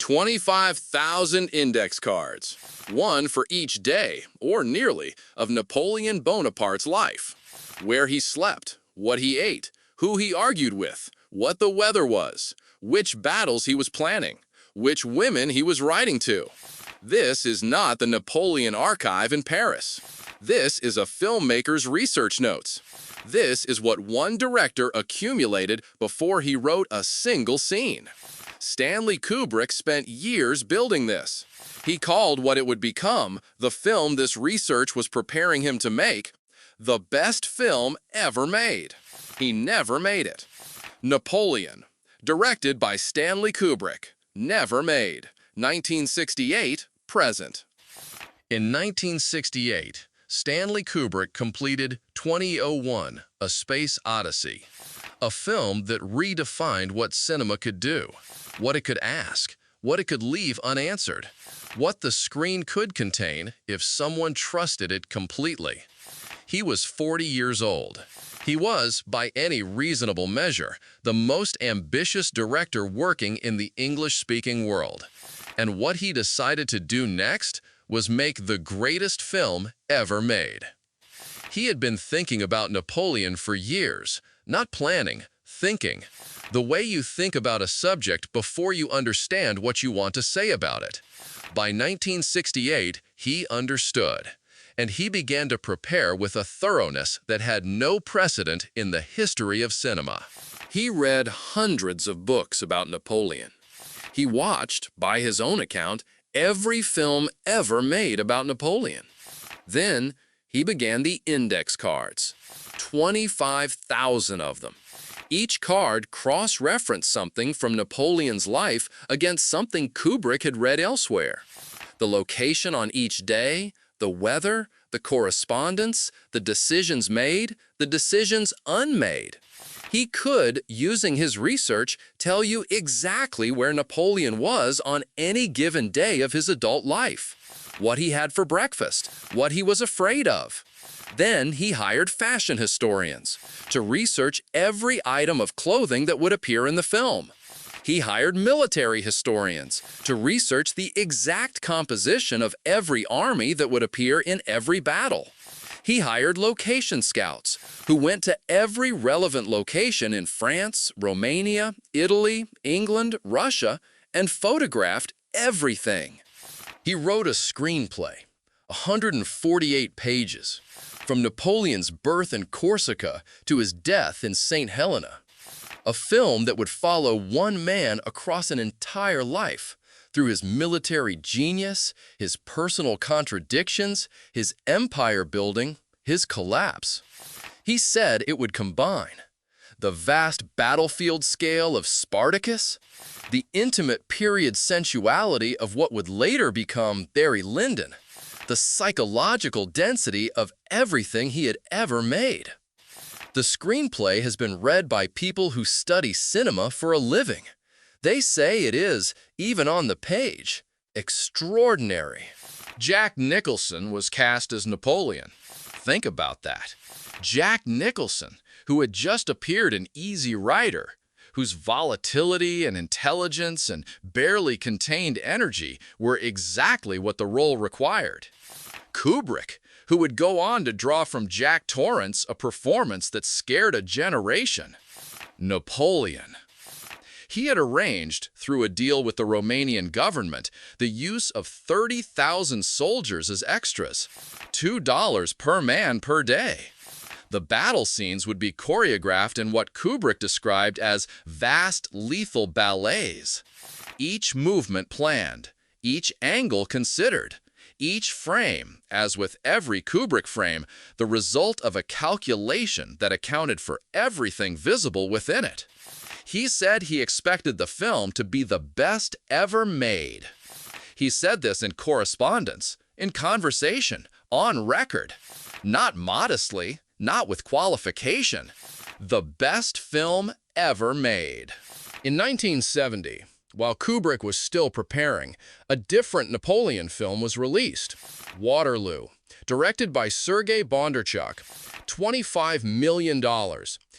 25,000 index cards, one for each day, or nearly, of Napoleon Bonaparte's life. Where he slept, what he ate, who he argued with, what the weather was, which battles he was planning, which women he was writing to. This is not the Napoleon Archive in Paris. This is a filmmaker's research notes. This is what one director accumulated before he wrote a single scene. Stanley Kubrick spent years building this. He called what it would become, the film this research was preparing him to make, the best film ever made. He never made it. Napoleon, directed by Stanley Kubrick, never made. 1968, present. In 1968, Stanley Kubrick completed 2001, A Space Odyssey, a film that redefined what cinema could do, what it could ask, what it could leave unanswered, what the screen could contain if someone trusted it completely. He was 40 years old. He was, by any reasonable measure, the most ambitious director working in the English-speaking world. And what he decided to do next was make the greatest film ever made. He had been thinking about Napoleon for years, not planning, thinking. The way you think about a subject before you understand what you want to say about it. By 1968, he understood, and he began to prepare with a thoroughness that had no precedent in the history of cinema. He read hundreds of books about Napoleon. He watched, by his own account, every film ever made about Napoleon. Then, he began the index cards, 25,000 of them. Each card cross-referenced something from Napoleon's life against something Kubrick had read elsewhere. The location on each day, the weather, the correspondence, the decisions made, the decisions unmade. He could, using his research, tell you exactly where Napoleon was on any given day of his adult life, what he had for breakfast, what he was afraid of. Then he hired fashion historians to research every item of clothing that would appear in the film. He hired military historians to research the exact composition of every army that would appear in every battle. He hired location scouts who went to every relevant location in France, Romania, Italy, England, Russia, and photographed everything. He wrote a screenplay, 148 pages, from Napoleon's birth in Corsica to his death in St. Helena. A film that would follow one man across an entire life, through his military genius, his personal contradictions, his empire building, his collapse. He said it would combine the vast battlefield scale of Spartacus, the intimate period sensuality of what would later become Barry Lyndon, the psychological density of everything he had ever made. The screenplay has been read by people who study cinema for a living. They say it is, even on the page, extraordinary. Jack Nicholson was cast as Napoleon. Think about that. Jack Nicholson, who had just appeared in Easy Rider, whose volatility and intelligence and barely contained energy were exactly what the role required. Kubrick, who would go on to draw from Jack Torrance a performance that scared a generation. Napoleon. He had arranged, through a deal with the Romanian government, the use of 30,000 soldiers as extras, $2 per man per day. The battle scenes would be choreographed in what Kubrick described as vast, lethal ballets. Each movement planned, each angle considered, each frame, as with every Kubrick frame, the result of a calculation that accounted for everything visible within it. He said he expected the film to be the best ever made. He said this in correspondence, in conversation, on record. Not modestly, not with qualification. The best film ever made. In 1970, While Kubrick was still preparing, a different Napoleon film was released, Waterloo, directed by Sergei Bondarchuk. $25 million,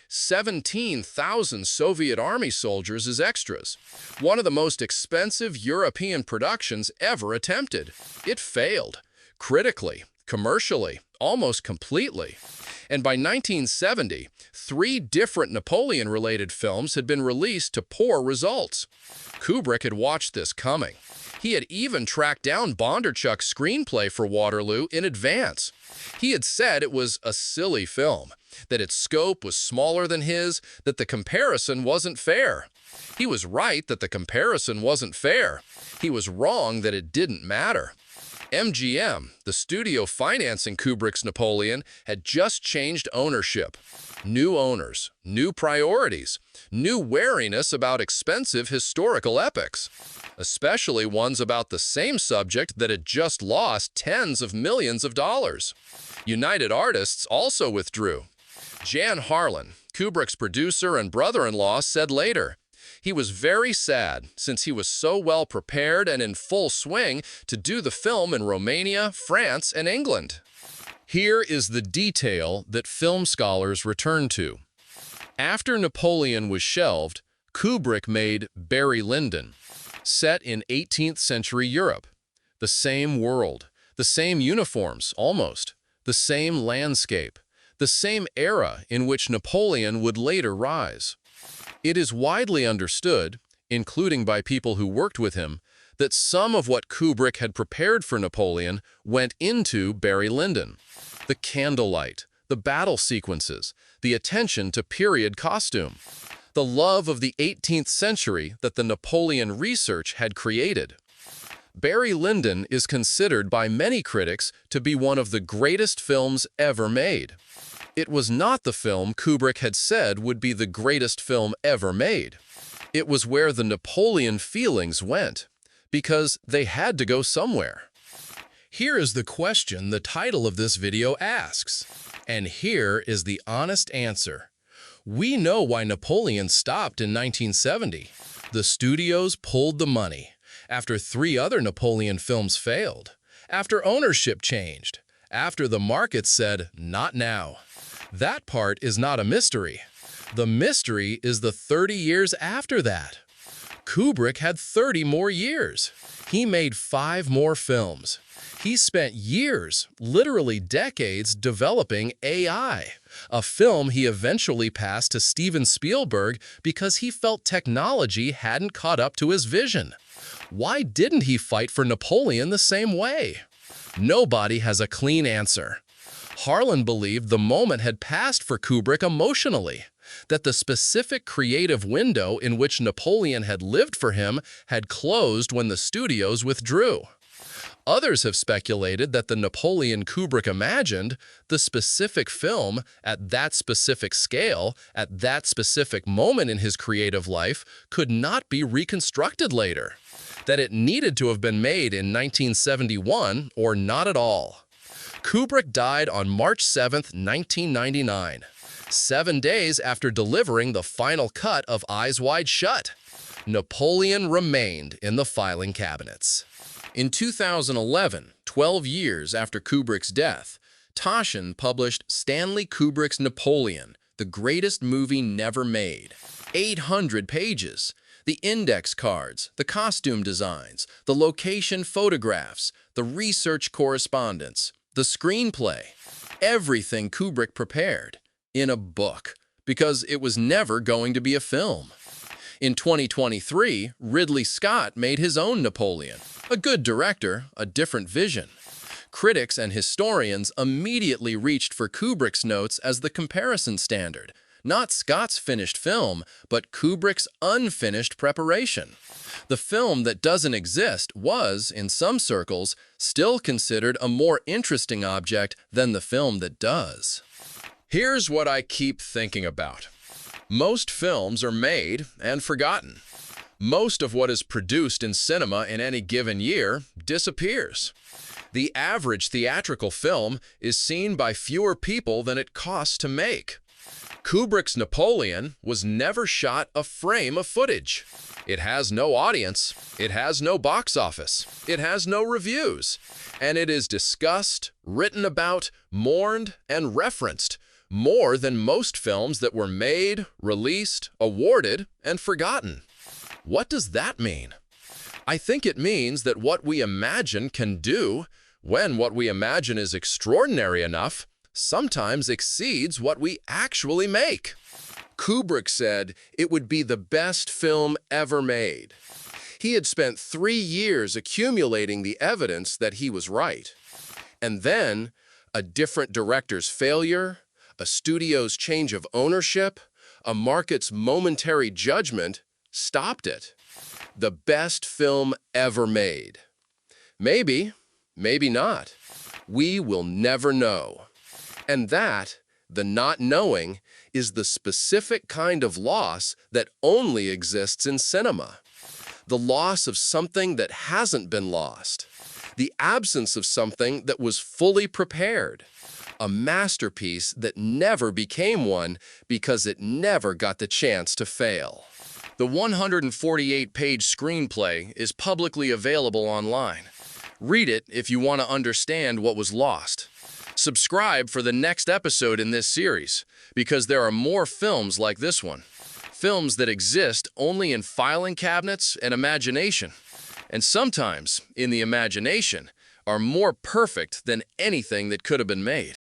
17,000 Soviet Army soldiers as extras. One of the most expensive European productions ever attempted. It failed, critically, commercially, almost completely. And by 1970, 3 different Napoleon-related films had been released to poor results. Kubrick had watched this coming. He had even tracked down Bondarchuk's screenplay for Waterloo in advance. He had said it was a silly film, that its scope was smaller than his, that the comparison wasn't fair. He was right that the comparison wasn't fair. He was wrong that it didn't matter. MGM, the studio financing Kubrick's Napoleon, had just changed ownership. New owners, new priorities, new wariness about expensive historical epics, especially ones about the same subject that had just lost tens of millions of dollars. United Artists also withdrew. Jan Harlan, Kubrick's producer and brother-in-law, said later, he was very sad since he was so well prepared and in full swing to do the film in Romania, France, and England. Here is the detail that film scholars return to. After Napoleon was shelved, Kubrick made Barry Lyndon, set in 18th century Europe. The same world, the same uniforms, almost, the same landscape, the same era in which Napoleon would later rise. It is widely understood, including by people who worked with him, that some of what Kubrick had prepared for Napoleon went into Barry Lyndon. The candlelight, the battle sequences, the attention to period costume, the love of the 18th century that the Napoleon research had created. Barry Lyndon is considered by many critics to be one of the greatest films ever made. It was not the film Kubrick had said would be the greatest film ever made. It was where the Napoleon feelings went, because they had to go somewhere. Here is the question the title of this video asks, and here is the honest answer. We know why Napoleon stopped in 1970. The studios pulled the money, after 3 other Napoleon films failed, after ownership changed, after the market said, not now. That part is not a mystery. The mystery is the 30 years after that. Kubrick had 30 more years. He made 5 more films. He spent years, literally decades, developing AI, a film he eventually passed to Steven Spielberg because he felt technology hadn't caught up to his vision. Why didn't he fight for Napoleon the same way? Nobody has a clean answer. Harlan believed the moment had passed for Kubrick emotionally, that the specific creative window in which Napoleon had lived for him had closed when the studios withdrew. Others have speculated that the Napoleon Kubrick imagined, the specific film, at that specific scale, at that specific moment in his creative life, could not be reconstructed later, that it needed to have been made in 1971 or not at all. Kubrick died on March 7, 1999, 7 days after delivering the final cut of Eyes Wide Shut. Napoleon remained in the filing cabinets. In 2011, 12 years after Kubrick's death, Taschen published Stanley Kubrick's Napoleon, the greatest movie never made. 800 pages. The index cards, the costume designs, the location photographs, the research correspondence, the screenplay, everything Kubrick prepared in a book, because it was never going to be a film. In 2023, Ridley Scott made his own Napoleon. A good director, a different vision. Critics and historians immediately reached for Kubrick's notes as the comparison standard, not Scott's finished film, but Kubrick's unfinished preparation. The film that doesn't exist was, in some circles, still considered a more interesting object than the film that does. Here's what I keep thinking about. Most films are made and forgotten. Most of what is produced in cinema in any given year disappears. The average theatrical film is seen by fewer people than it costs to make. Kubrick's Napoleon was never shot a frame of footage. It has no audience, it has no box office, it has no reviews, and it is discussed, written about, mourned, and referenced more than most films that were made, released, awarded, and forgotten. What does that mean? I think it means that what we imagine can do, when what we imagine is extraordinary enough, sometimes exceeds what we actually make. Kubrick said it would be the best film ever made. He had spent 3 years accumulating the evidence that he was right. And then, a different director's failure, a studio's change of ownership, a market's momentary judgment stopped it. The best film ever made. Maybe, maybe not. We will never know. And that, the not knowing, is the specific kind of loss that only exists in cinema. The loss of something that hasn't been lost. The absence of something that was fully prepared. A masterpiece that never became one because it never got the chance to fail. The 148-page screenplay is publicly available online. Read it if you want to understand what was lost. Subscribe for the next episode in this series, because there are more films like this one. Films that exist only in filing cabinets and imagination. And sometimes, in the imagination, are more perfect than anything that could have been made.